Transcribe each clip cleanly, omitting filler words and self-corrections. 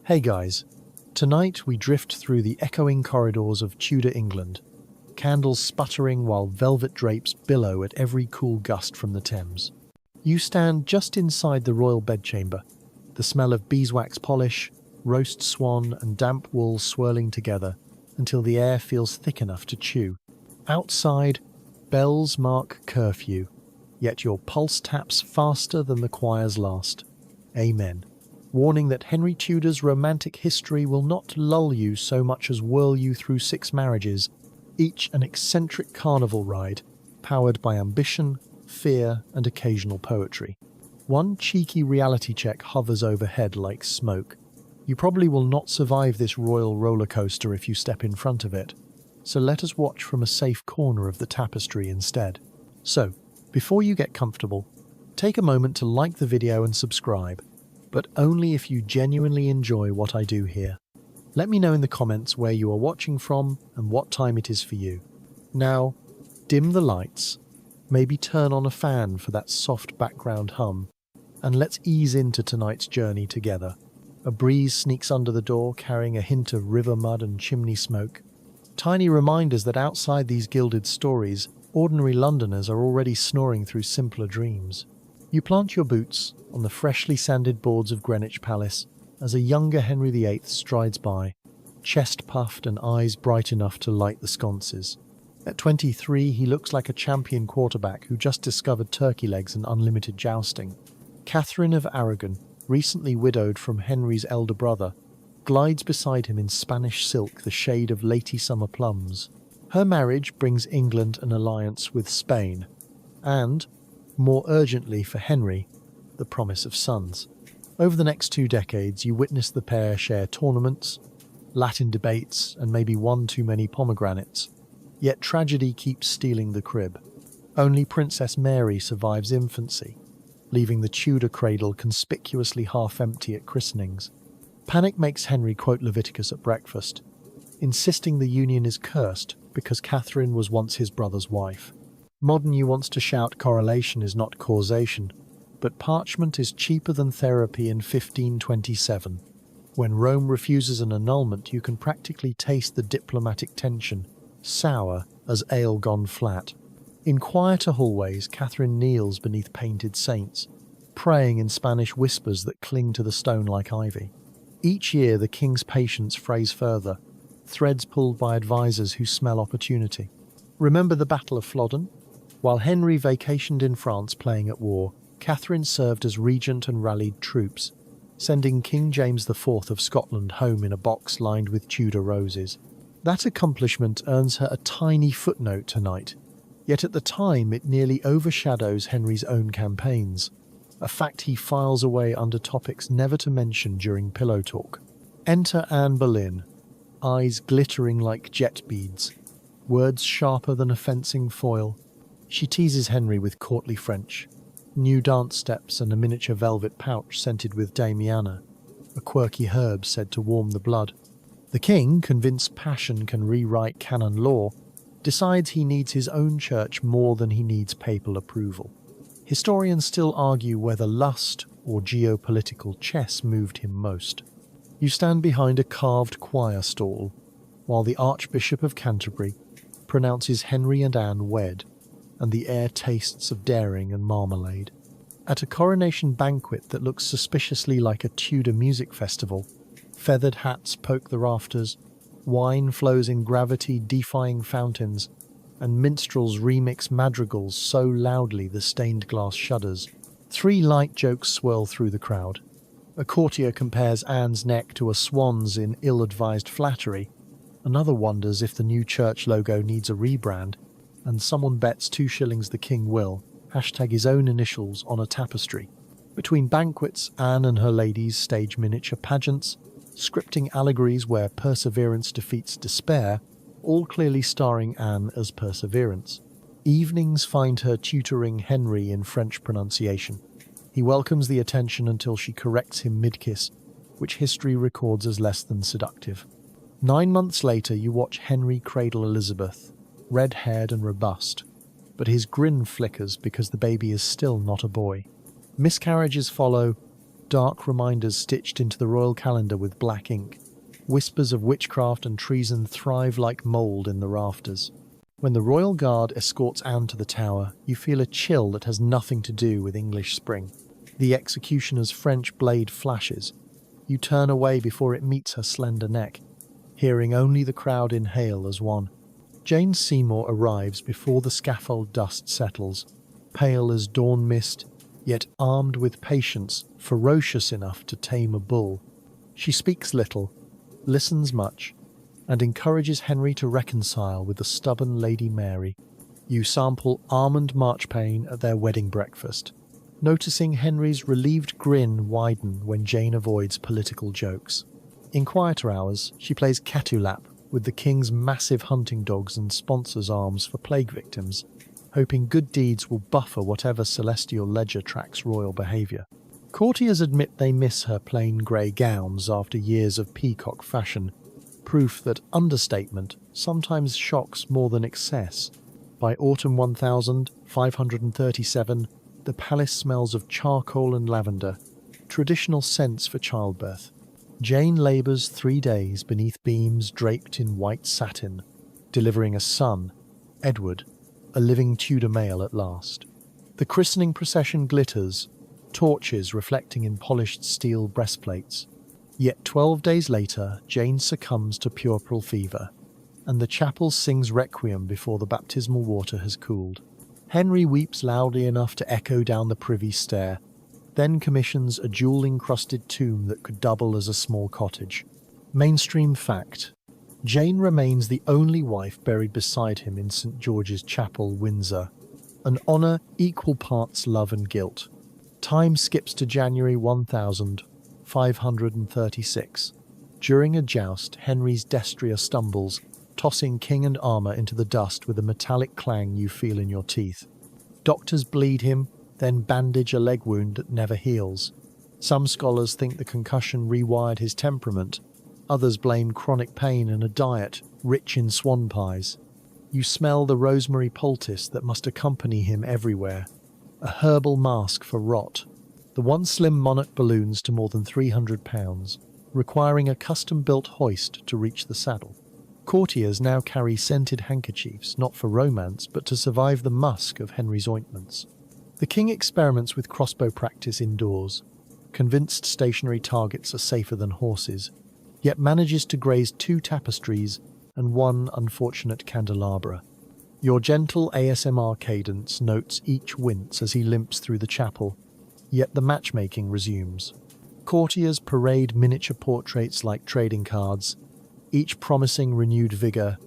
Hey guys, tonight we drift through the echoing corridors of Tudor England, candles sputtering while velvet drapes billow at every cool gust from the Thames. You stand just inside the royal bedchamber, the smell of beeswax polish, roast swan and damp wool swirling together until the air feels thick enough to chew. Outside, bells mark curfew, yet your pulse taps faster than the choir's last. Amen. Warning that Henry Tudor's romantic history will not lull you so much as whirl you through 6 marriages, each an eccentric carnival ride, powered by ambition, fear, and occasional poetry. One cheeky reality check hovers overhead like smoke. You probably will not survive this royal roller coaster if you step in front of it, so let us watch from a safe corner of the tapestry instead. So, before you get comfortable, take a moment to like the video and subscribe, but only if you genuinely enjoy what I do here. Let me know in the comments where you are watching from and what time it is for you. Now, dim the lights, maybe turn on a fan for that soft background hum, and let's ease into tonight's journey together. A breeze sneaks under the door, carrying a hint of river mud and chimney smoke. Tiny reminders that outside these gilded stories, ordinary Londoners are already snoring through simpler dreams. You plant your boots on the freshly sanded boards of Greenwich Palace as a younger Henry VIII strides by, chest puffed and eyes bright enough to light the sconces. At 23, he looks like a champion quarterback who just discovered turkey legs and unlimited jousting. Catherine of Aragon, recently widowed from Henry's elder brother, glides beside him in Spanish silk the shade of latey summer plums. Her marriage brings England an alliance with Spain, and, more urgently for Henry, the promise of sons. Over the next 2 decades, you witness the pair share tournaments, Latin debates, and maybe one too many pomegranates. Yet tragedy keeps stealing the crib. Only Princess Mary survives infancy, leaving the Tudor cradle conspicuously half-empty at christenings. Panic makes Henry quote Leviticus at breakfast, insisting the union is cursed because Catherine was once his brother's wife. Modern you wants to shout correlation is not causation, but parchment is cheaper than therapy in 1527. When Rome refuses an annulment, you can practically taste the diplomatic tension, sour as ale gone flat. In quieter hallways, Catherine kneels beneath painted saints, praying in Spanish whispers that cling to the stone like ivy. Each year, the king's patience frays further, threads pulled by advisors who smell opportunity. Remember the Battle of Flodden? While Henry vacationed in France playing at war, Catherine served as regent and rallied troops, sending King James IV of Scotland home in a box lined with Tudor roses. That accomplishment earns her a tiny footnote tonight, yet at the time it nearly overshadows Henry's own campaigns, a fact he files away under topics never to mention during pillow talk. Enter Anne Boleyn, eyes glittering like jet beads, words sharper than a fencing foil. She teases Henry with courtly French, new dance steps and a miniature velvet pouch scented with damiana, a quirky herb said to warm the blood. The king, convinced passion can rewrite canon law, decides he needs his own church more than he needs papal approval. Historians still argue whether lust or geopolitical chess moved him most. You stand behind a carved choir stall, while the Archbishop of Canterbury pronounces Henry and Anne wed, and the air tastes of daring and marmalade. At a coronation banquet that looks suspiciously like a Tudor music festival, feathered hats poke the rafters, wine flows in gravity-defying fountains, and minstrels remix madrigals so loudly the stained glass shudders. 3 light jokes swirl through the crowd. A courtier compares Anne's neck to a swan's in ill-advised flattery. Another wonders if the new church logo needs a rebrand, and someone bets 2 shillings the king will, hashtag his own initials on a tapestry. Between banquets, Anne and her ladies stage miniature pageants, scripting allegories where perseverance defeats despair, all clearly starring Anne as Perseverance. Evenings find her tutoring Henry in French pronunciation. He welcomes the attention until she corrects him mid-kiss, which history records as less than seductive. 9 months later, you watch Henry cradle Elizabeth, red-haired and robust, but his grin flickers because the baby is still not a boy. Miscarriages follow, dark reminders stitched into the royal calendar with black ink. Whispers of witchcraft and treason thrive like mould in the rafters. When the royal guard escorts Anne to the tower, you feel a chill that has nothing to do with English spring. The executioner's French blade flashes. You turn away before it meets her slender neck, hearing only the crowd inhale as one. Jane Seymour arrives before the scaffold dust settles, pale as dawn mist, yet armed with patience, ferocious enough to tame a bull. She speaks little, listens much, and encourages Henry to reconcile with the stubborn Lady Mary. You sample almond marchpane at their wedding breakfast, noticing Henry's relieved grin widen when Jane avoids political jokes. In quieter hours, she plays catulap with the king's massive hunting dogs and sponsors arms for plague victims, hoping good deeds will buffer whatever celestial ledger tracks royal behaviour. Courtiers admit they miss her plain grey gowns after years of peacock fashion, proof that understatement sometimes shocks more than excess. By autumn 1537, the palace smells of charcoal and lavender, traditional scents for childbirth. Jane labours 3 days beneath beams draped in white satin, delivering a son, Edward, a living Tudor male at last. The christening procession glitters, torches reflecting in polished steel breastplates. Yet 12 days later, Jane succumbs to puerperal fever, and the chapel sings requiem before the baptismal water has cooled. Henry weeps loudly enough to echo down the privy stair, then commissions a jewel-encrusted tomb that could double as a small cottage. Mainstream fact: Jane remains the only wife buried beside him in St. George's Chapel, Windsor, an honour equal parts love and guilt. Time skips to January 1536. During a joust, Henry's destrier stumbles, tossing king and armour into the dust with a metallic clang you feel in your teeth. Doctors bleed him, then bandage a leg wound that never heals. Some scholars think the concussion rewired his temperament. Others blame chronic pain and a diet rich in swan pies. You smell the rosemary poultice that must accompany him everywhere, a herbal mask for rot. The once slim monarch balloons to more than 300 pounds, requiring a custom-built hoist to reach the saddle. Courtiers now carry scented handkerchiefs, not for romance, but to survive the musk of Henry's ointments. The king experiments with crossbow practice indoors, convinced stationary targets are safer than horses, yet manages to graze 2 tapestries and 1 unfortunate candelabra. Your gentle ASMR cadence notes each wince as he limps through the chapel, yet the matchmaking resumes. Courtiers parade miniature portraits like trading cards, each promising renewed vigour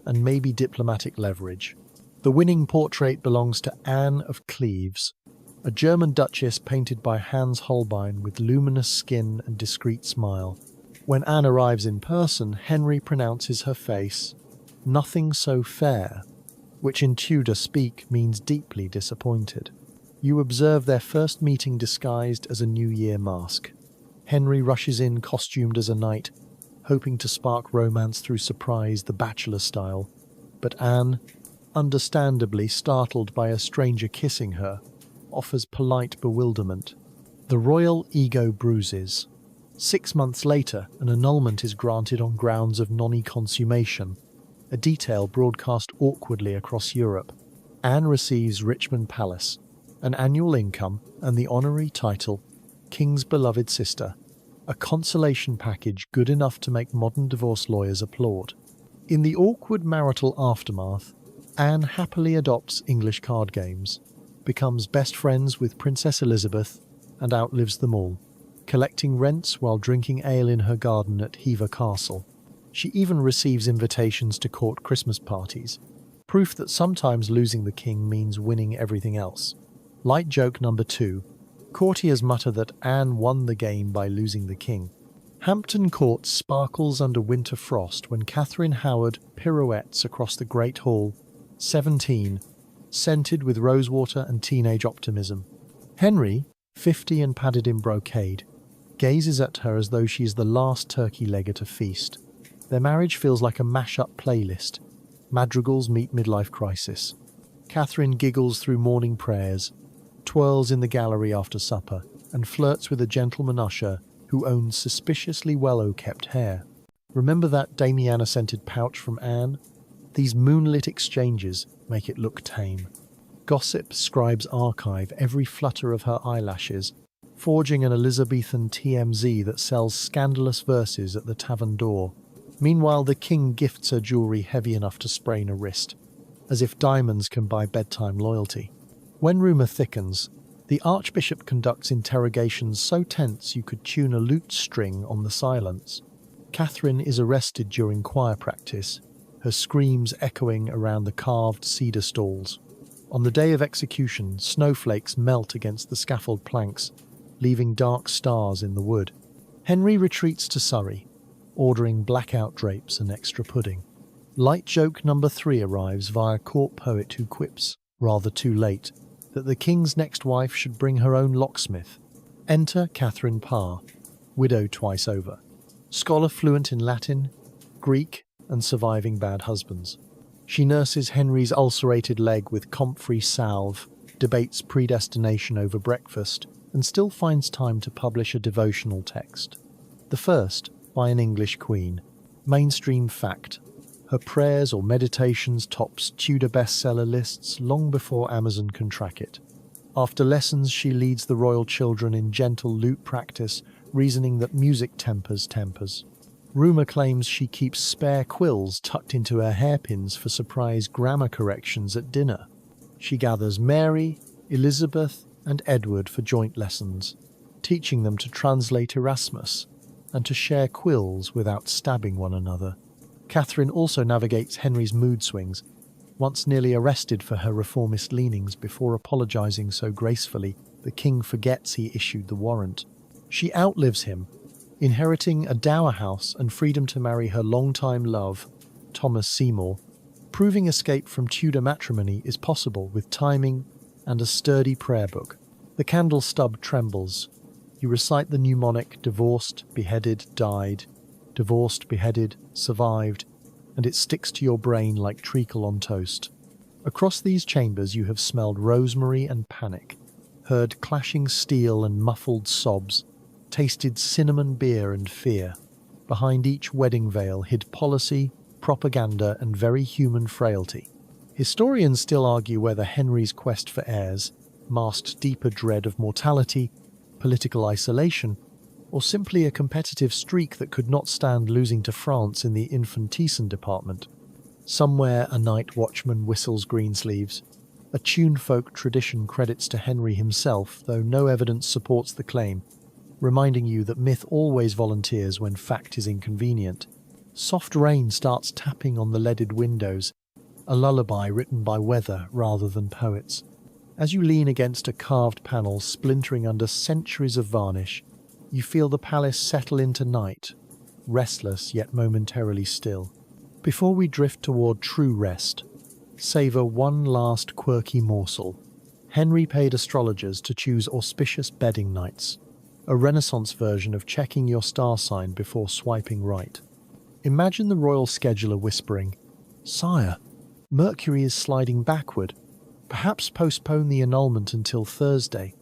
and maybe diplomatic leverage. The winning portrait belongs to Anne of Cleves, a German duchess painted by Hans Holbein with luminous skin and discreet smile. When Anne arrives in person, Henry pronounces her face "nothing so fair," which in Tudor speak means deeply disappointed. You observe their first meeting disguised as a New Year mask. Henry rushes in costumed as a knight, hoping to spark romance through surprise, the bachelor style. But Anne, understandably startled by a stranger kissing her, offers polite bewilderment. The royal ego bruises. 6 months later, an annulment is granted on grounds of non-consummation, a detail broadcast awkwardly across Europe. Anne receives Richmond Palace, an annual income, and the honorary title, King's beloved sister, a consolation package good enough to make modern divorce lawyers applaud. In the awkward marital aftermath, Anne happily adopts English card games, becomes best friends with Princess Elizabeth, and outlives them all, collecting rents while drinking ale in her garden at Hever Castle. She even receives invitations to court Christmas parties, proof that sometimes losing the king means winning everything else. Light joke number 2. Courtiers mutter that Anne won the game by losing the king. Hampton Court sparkles under winter frost when Catherine Howard pirouettes across the Great Hall, 17, scented with rosewater and teenage optimism. Henry, 50 and padded in brocade, gazes at her as though she is the last turkey leg at a feast. Their marriage feels like a mash-up playlist. Madrigals meet midlife crisis. Catherine giggles through morning prayers, twirls in the gallery after supper, and flirts with a gentleman usher who owns suspiciously well-kept hair. Remember that Damiana-scented pouch from Anne? These moonlit exchanges make it look tame. Gossip scribes archive every flutter of her eyelashes, forging an Elizabethan TMZ that sells scandalous verses at the tavern door. Meanwhile, the king gifts her jewelry heavy enough to sprain a wrist, as if diamonds can buy bedtime loyalty. When rumour thickens, the archbishop conducts interrogations so tense you could tune a lute string on the silence. Catherine is arrested during choir practice, her screams echoing around the carved cedar stalls. On the day of execution, snowflakes melt against the scaffold planks, leaving dark stars in the wood. Henry retreats to Surrey, ordering blackout drapes and extra pudding. Light joke number 3 arrives via court poet who quips, rather too late, that the king's next wife should bring her own locksmith. Enter Catherine Parr, widow twice over, scholar fluent in Latin, Greek, and surviving bad husbands. She nurses Henry's ulcerated leg with comfrey salve, debates predestination over breakfast, and still finds time to publish a devotional text. The first, by an English queen. Mainstream fact. Her prayers or meditations tops Tudor bestseller lists long before Amazon can track it. After lessons, she leads the royal children in gentle lute practice, reasoning that music tempers. Rumour claims she keeps spare quills tucked into her hairpins for surprise grammar corrections at dinner. She gathers Mary, Elizabeth, and Edward for joint lessons, teaching them to translate Erasmus and to share quills without stabbing one another. Catherine also navigates Henry's mood swings, once nearly arrested for her reformist leanings before apologising so gracefully the king forgets he issued the warrant. She outlives him, inheriting a dower house and freedom to marry her longtime love, Thomas Seymour, proving escape from Tudor matrimony is possible with timing and a sturdy prayer book. The candle stub trembles. You recite the mnemonic divorced, beheaded, died, divorced, beheaded, survived, and it sticks to your brain like treacle on toast. Across these chambers you have smelled rosemary and panic, heard clashing steel and muffled sobs, tasted cinnamon beer and fear. Behind each wedding veil hid policy, propaganda, and very human frailty. Historians still argue whether Henry's quest for heirs masked deeper dread of mortality, political isolation, or simply a competitive streak that could not stand losing to France in the infanticide department. Somewhere a night watchman whistles Greensleeves. A tunefolk tradition credits to Henry himself, though no evidence supports the claim, reminding you that myth always volunteers when fact is inconvenient. Soft rain starts tapping on the leaded windows, a lullaby written by weather rather than poets. As you lean against a carved panel splintering under centuries of varnish, you feel the palace settle into night, restless yet momentarily still. Before we drift toward true rest, savour one last quirky morsel. Henry paid astrologers to choose auspicious bedding nights, a Renaissance version of checking your star sign before swiping right. Imagine the royal scheduler whispering, "Sire, Mercury is sliding backward. Perhaps postpone the annulment until Thursday."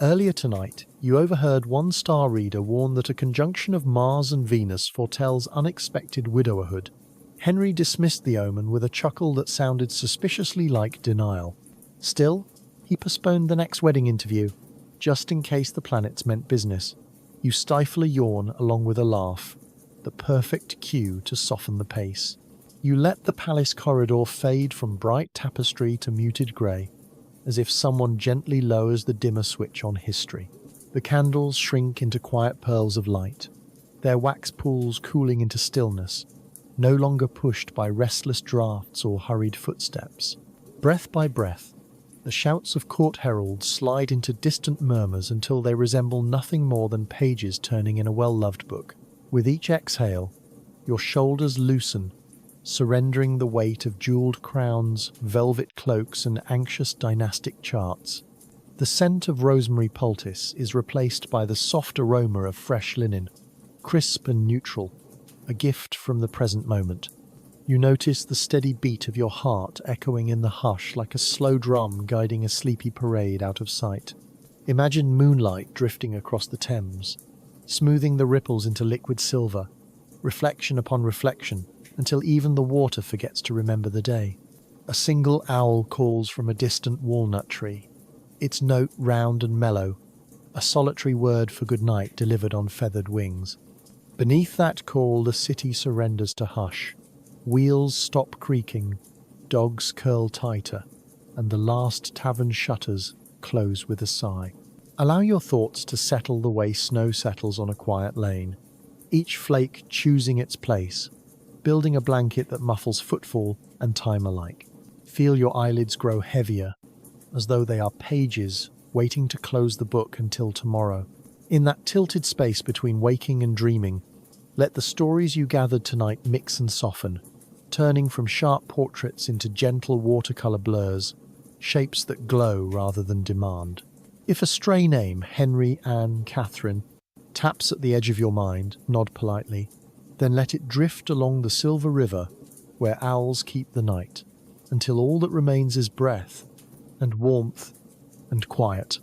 Earlier tonight, you overheard one star reader warn that a conjunction of Mars and Venus foretells unexpected widowerhood. Henry dismissed the omen with a chuckle that sounded suspiciously like denial. Still, he postponed the next wedding interview, just in case the planets meant business. You stifle a yawn along with a laugh, the perfect cue to soften the pace. You let the palace corridor fade from bright tapestry to muted grey, as if someone gently lowers the dimmer switch on history. The candles shrink into quiet pearls of light, their wax pools cooling into stillness, no longer pushed by restless draughts or hurried footsteps. Breath by breath, the shouts of court heralds slide into distant murmurs until they resemble nothing more than pages turning in a well-loved book. With each exhale, your shoulders loosen, surrendering the weight of jeweled crowns, velvet cloaks, and anxious dynastic charts. The scent of rosemary poultice is replaced by the soft aroma of fresh linen, crisp and neutral, a gift from the present moment. You notice the steady beat of your heart echoing in the hush like a slow drum guiding a sleepy parade out of sight. Imagine moonlight drifting across the Thames, smoothing the ripples into liquid silver, reflection upon reflection, until even the water forgets to remember the day. A single owl calls from a distant walnut tree, its note round and mellow, a solitary word for good night delivered on feathered wings. Beneath that call, the city surrenders to hush. Wheels stop creaking, dogs curl tighter, and the last tavern shutters close with a sigh. Allow your thoughts to settle the way snow settles on a quiet lane, each flake choosing its place, building a blanket that muffles footfall and time alike. Feel your eyelids grow heavier, as though they are pages waiting to close the book until tomorrow. In that tilted space between waking and dreaming, let the stories you gathered tonight mix and soften, turning from sharp portraits into gentle watercolor blurs, shapes that glow rather than demand. If a stray name, Henry, Anne, Catherine, taps at the edge of your mind, nod politely, then let it drift along the silver river where owls keep the night, until all that remains is breath and warmth and quiet.